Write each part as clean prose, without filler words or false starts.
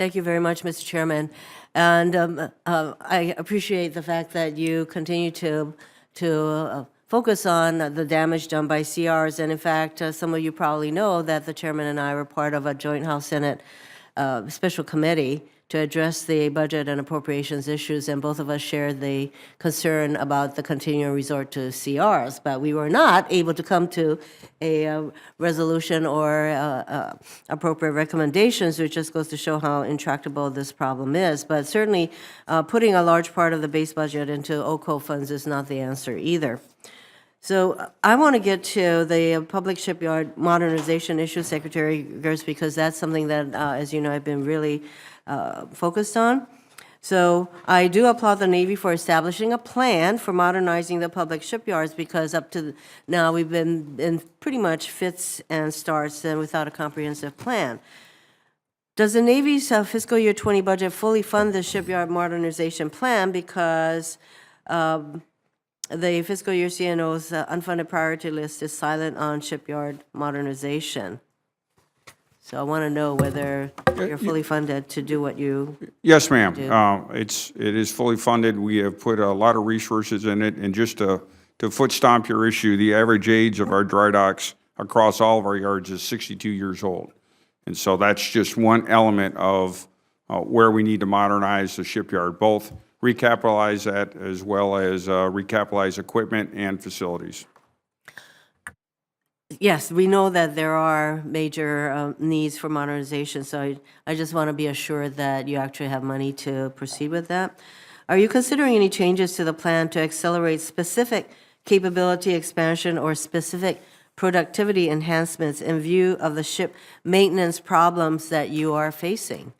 Thank you very much, Mr. Chairman. And I appreciate the fact that you continue to focus on the damage done by CRs. And in fact, some of you probably know that the chairman and I were part of a joint House-Senate special committee to address the budget and appropriations issues, and both of us shared the concern about the continuing resort to CRs, but we were not able to come to a resolution or appropriate recommendations, which just goes to show how intractable this problem is. But certainly, putting a large part of the base budget into OCO funds is not the answer either. So I want to get to the public shipyard modernization issue, Secretary Gertz, because that's something that, as you know, I've been really focused on. So I do applaud the Navy for establishing a plan for modernizing the public shipyards, because up to now we've been in pretty much fits and starts and without a comprehensive plan. Does the Navy's fiscal year 20 budget fully fund the shipyard modernization plan? Because the fiscal year CNO's unfunded priority list is silent on shipyard modernization. So I want to know whether you're fully funded to do what you Yes, ma'am. do. It is fully funded. We have put a lot of resources in it. And just to foot stomp your issue, the average age of our dry docks across all of our yards is 62 years old. And so that's just one element of where we need to modernize the shipyard, both recapitalize that as well as recapitalize equipment and facilities. Yes, we know that there are major needs for modernization, so I just want to be assured that you actually have money to proceed with that. Are you considering any changes to the plan to accelerate specific capability expansion or specific productivity enhancements in view of the ship maintenance problems that you are facing?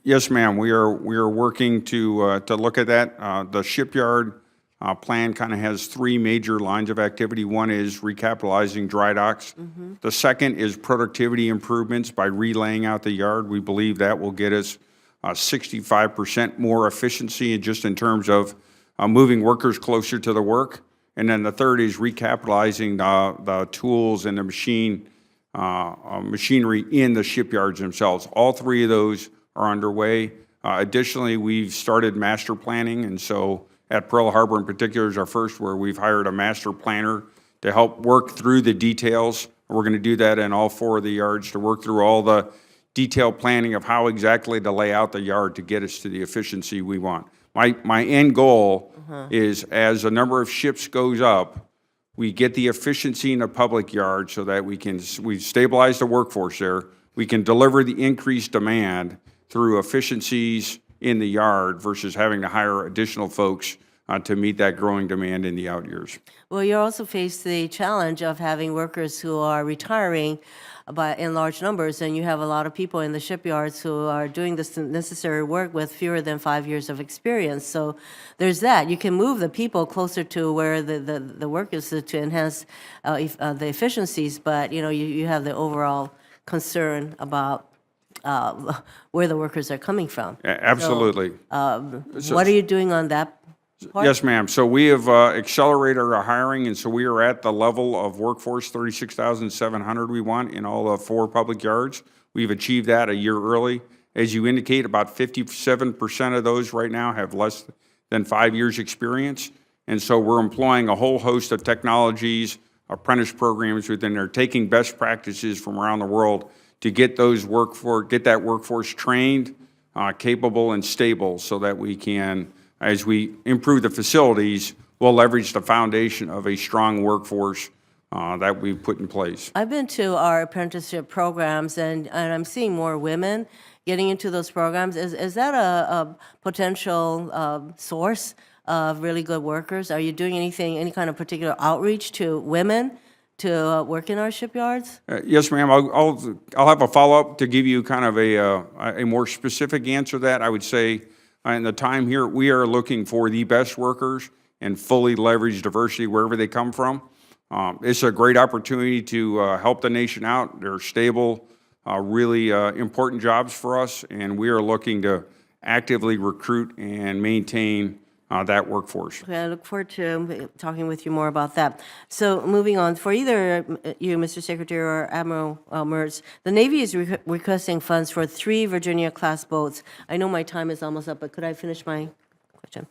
Yes, ma'am. We are working to look at that. The shipyard plan kind of has three major lines of activity. One is recapitalizing dry docks. The second is productivity improvements by relaying out the yard. We believe that will get us 65% more efficiency just in terms of moving workers closer to the work. And then the third is recapitalizing the tools and the machinery in the shipyards themselves. All three of those are underway. Additionally, we've started master planning, and so at Pearl Harbor in particular is our first, where we've hired a master planner to help work through the details. We're going to do that in all four of the yards, to work through all the detailed planning of how exactly to lay out the yard to get us to the efficiency we want. My end goal is, as the number of ships goes up, we get the efficiency in the public yard so that we've stabilized the workforce there. We can deliver the increased demand through efficiencies in the yard versus having to hire additional folks to meet that growing demand in the out years. Well, you also face the challenge of having workers who are retiring in large numbers, and you have a lot of people in the shipyards who are doing this necessary work with fewer than 5 years of experience. So there's that. You can move the people closer to where the work is to enhance the efficiencies, but you have the overall concern about where the workers are coming from. Absolutely. So, what are you doing on that part? Yes, ma'am. So we have accelerated our hiring, and so we are at the level of workforce 36,700 we want in all the four public yards. We've achieved that a year early. As you indicate, about 57% of those right now have less than 5 years experience. And so we're employing a whole host of technologies, apprentice programs within there, taking best practices from around the world to get that workforce trained, capable, and stable, so that we can, as we improve the facilities, we'll leverage the foundation of a strong workforce that we've put in place. I've been to our apprenticeship programs, and I'm seeing more women getting into those programs. Is that a potential source of really good workers? Are you doing any kind of particular outreach to women to work in our shipyards? Yes, ma'am. I'll have a follow-up to give you kind of a more specific answer to that. I would say in the time here, we are looking for the best workers and fully leverage diversity wherever they come from. It's a great opportunity to help the nation out. They're stable, really important jobs for us, and we are looking to actively recruit and maintain that workforce. Okay, I look forward to talking with you more about that. So moving on, for either you, Mr. Secretary, or Admiral Mertz, the Navy is requesting funds for 3 Virginia-class boats. I know my time is almost up, but could I finish my question?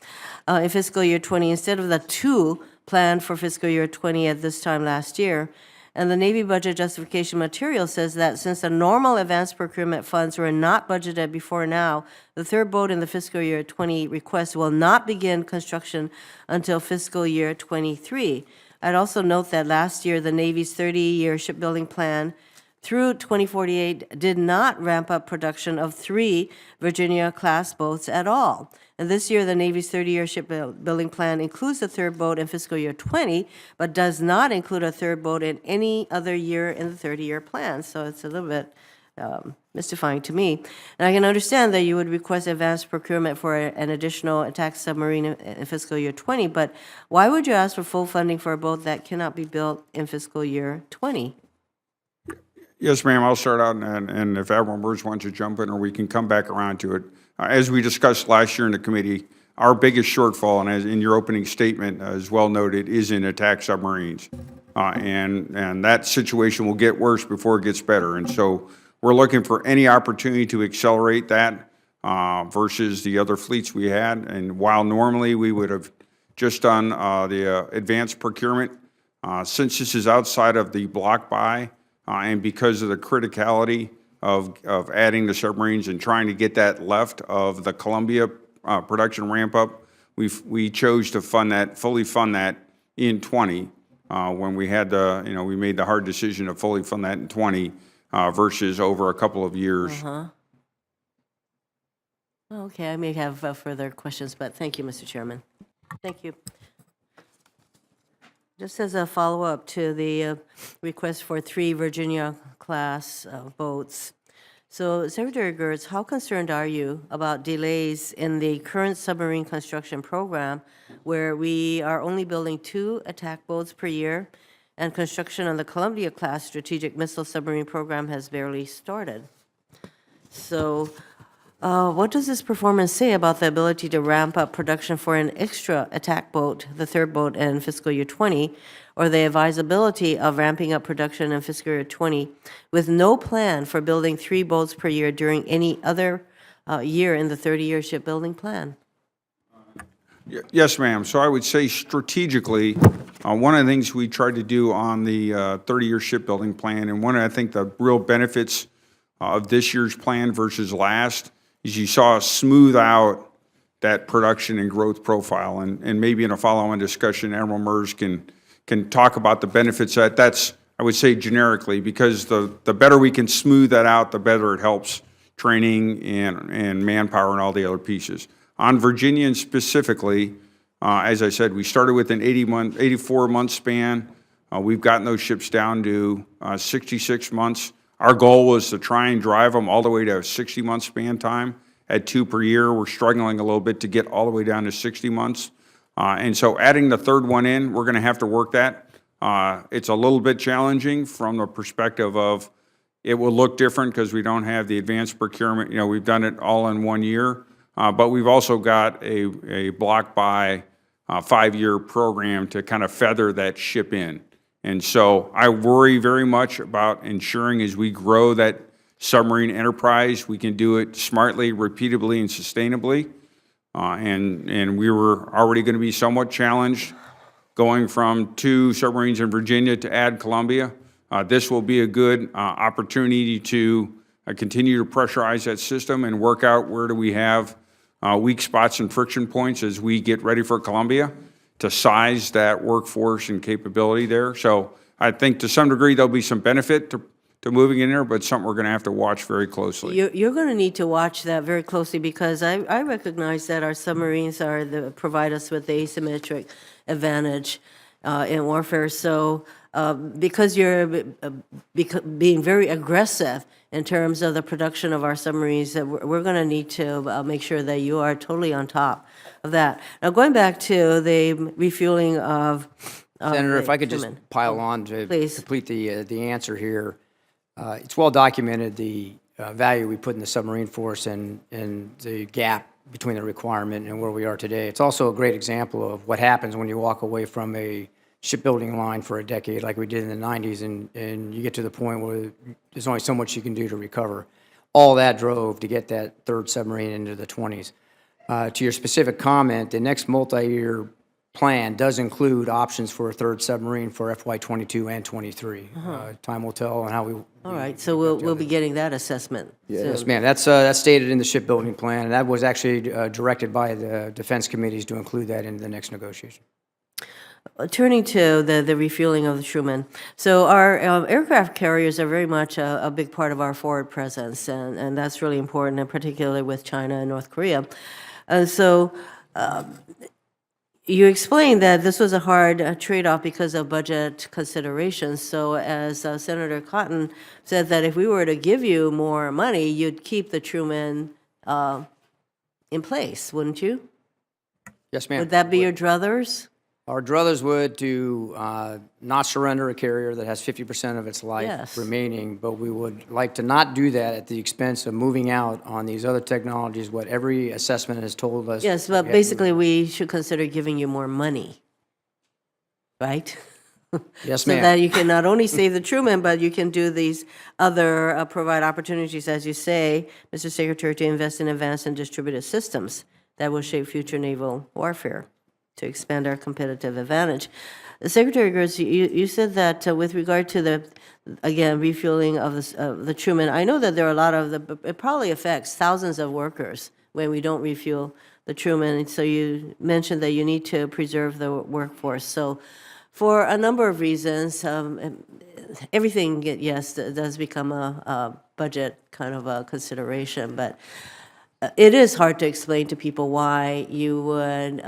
In fiscal year 20, instead of the 2 planned for fiscal year 20 at this time last year. And the Navy budget justification material says that since the normal advanced procurement funds were not budgeted before now, the 3rd boat in the fiscal year 20 request will not begin construction until fiscal year 23. I'd also note that last year, the Navy's 30-year shipbuilding plan through 2048 did not ramp up production of 3 Virginia-class boats at all. And this year, the Navy's 30-year shipbuilding plan includes the 3rd boat in fiscal year 20, but does not include a 3rd boat in any other year in the 30-year plan. So it's a little bit mystifying to me. And I can understand that you would request advanced procurement for an additional attack submarine in fiscal year 20, but why would you ask for full funding for a boat that cannot be built in fiscal year 20? Yes, ma'am, I'll start out, and if Admiral Mertz wants to jump in, or we can come back around to it. As we discussed last year in the committee, our biggest shortfall, and as in your opening statement as well noted, is in attack submarines. And that situation will get worse before it gets better. And so we're looking for any opportunity to accelerate that versus the other fleets we had. And while normally we would have just done the advanced procurement, since this is outside of the block buy, and because of the criticality of adding the submarines and trying to get that left of the Columbia production ramp up, we chose to fully fund that in 20 when we had we made the hard decision to fully fund that in 20 versus over a couple of years. Okay, I may have further questions, but thank you, Mr. Chairman. Thank you. Just as a follow-up to the request for 3 Virginia-class boats. So, Secretary Gertz, how concerned are you about delays in the current submarine construction program, where we are only building 2 attack boats per year, and construction on the Columbia-class strategic missile submarine program has barely started? So, what does this performance say about the ability to ramp up production for an extra attack boat, the 3rd boat in fiscal year 20, or the advisability of ramping up production in fiscal year 20 with no plan for building 3 boats per year during any other year in the 30-year shipbuilding plan? Yes, ma'am. So I would say strategically, one of the things we tried to do on the 30-year shipbuilding plan, and one of, I think, the real benefits of this year's plan versus last, is you saw us smooth out that production and growth profile. And maybe in a follow-on discussion, Admiral Mertz can talk about the benefits of that. That's, I would say, generically, because the better we can smooth that out, the better it helps training and manpower and all the other pieces. On Virginia specifically, as I said, we started with an 84-month span. We've gotten those ships down to 66 months. Our goal was to try and drive them all the way to a 60-month span time at 2 per year. We're struggling a little bit to get all the way down to 60 months. And so adding the 3rd one in, we're going to have to work that. It's a little bit challenging from the perspective of it will look different because we don't have the advanced procurement. We've done it all in 1 year, but we've also got a block buy 5-year program to kind of feather that ship in. And so I worry very much about ensuring as we grow that submarine enterprise, we can do it smartly, repeatably, and sustainably. And we were already going to be somewhat challenged going from 2 submarines in Virginia to add Columbia. This will be a good opportunity to continue to pressurize that system and work out where do we have weak spots and friction points as we get ready for Columbia, to size that workforce and capability there. So I think to some degree there'll be some benefit to moving in there, but something we're going to have to watch very closely. You're going to need to watch that very closely, because I recognize that our submarines provide us with the asymmetric advantage in warfare. So because you're being very aggressive in terms of the production of our submarines, we're going to need to make sure that you are totally on top of that. Now, going back to the refueling of Senator, if I could just pile on to Please. complete the answer here. It's well documented the value we put in the submarine force and the gap between the requirement and where we are today. It's also a great example of what happens when you walk away from a shipbuilding line for a decade like we did in the 90s, and you get to the point where there's only so much you can do to recover. All that drove to get that third submarine into the 20s. To your specific comment, the next multi-year plan does include options for a third submarine for FY '22 and '23. Time will tell on how we. All right, so we'll be getting that assessment Yes, soon. ma'am. That's stated in the shipbuilding plan, and that was actually directed by the defense committees to include that in the next negotiation. Turning to the refueling of the Truman. So our aircraft carriers are very much a big part of our forward presence, and that's really important, and particularly with China and North Korea. And so you explained that this was a hard trade-off because of budget considerations. So as Senator Cotton said, that if we were to give you more money, you'd keep the Truman in place, wouldn't you? Yes, ma'am. Would that be your druthers? Our druthers would to not surrender a carrier that has 50% of its life Yes. remaining, but we would like to not do that at the expense of moving out on these other technologies, what every assessment has told us. Yes, but basically, we should consider giving you more money, right? Yes, So ma'am. that you can not only save the Truman, but you can do these other, provide opportunities, as you say, Mr. Secretary, to invest in advanced and distributed systems that will shape future naval warfare to expand our competitive advantage. Secretary Gertz, you said that with regard to the, again, refueling of the Truman, I know that there are a lot of, it probably affects thousands of workers when we don't refuel the Truman. So you mentioned that you need to preserve the workforce. So for a number of reasons, everything, yes, does become a budget kind of a consideration, but it is hard to explain to people why you would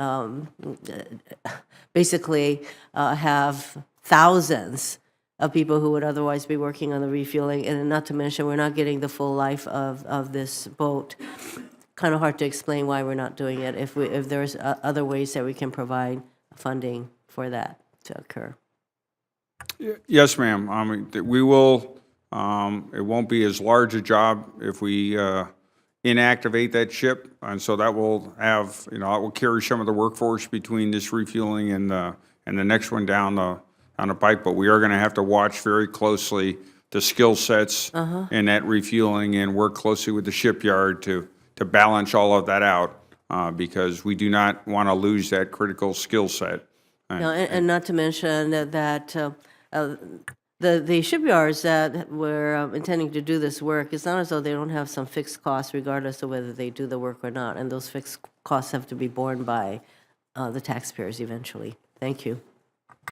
basically have thousands of people who would otherwise be working on the refueling, and not to mention we're not getting the full life of this boat. Kind of hard to explain why we're not doing it if there's other ways that we can provide funding for that to occur. Yes, ma'am. We will, it won't be as large a job if we inactivate that ship, and so that will have, it will carry some of the workforce between this refueling and the next one down the pipe, but we are going to have to watch very closely the skill sets in that refueling and work closely with the shipyard to balance all of that out, because we do not want to lose that critical skill set. No, and not to mention that the shipyards that were intending to do this work, it's not as though they don't have some fixed costs regardless of whether they do the work or not, and those fixed costs have to be borne by the taxpayers eventually. Thank you.